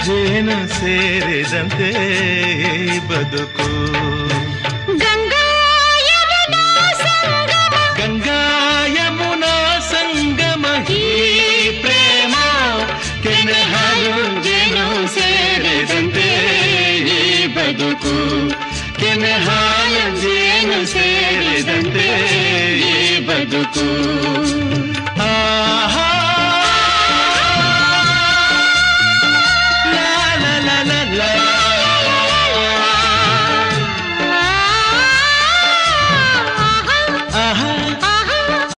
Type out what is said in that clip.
ಜೇನು ಸೇರಿದಂತೆ ಬದುಕು. ಗಂಗಾ ಯಮುನಾ ಸಂಗಮ ಈ ಪ್ರೇಮ ಕೆನೆ ಹಾಲು ಜೇನು ಸೇರಿದಂತೆ ಈ ಬದುಕು. ಕೆನೆ ಹಾಲು ಜೇನು ಸೇರಿದಂತೆ ಈ ಬದುಕು. ಆಹಾ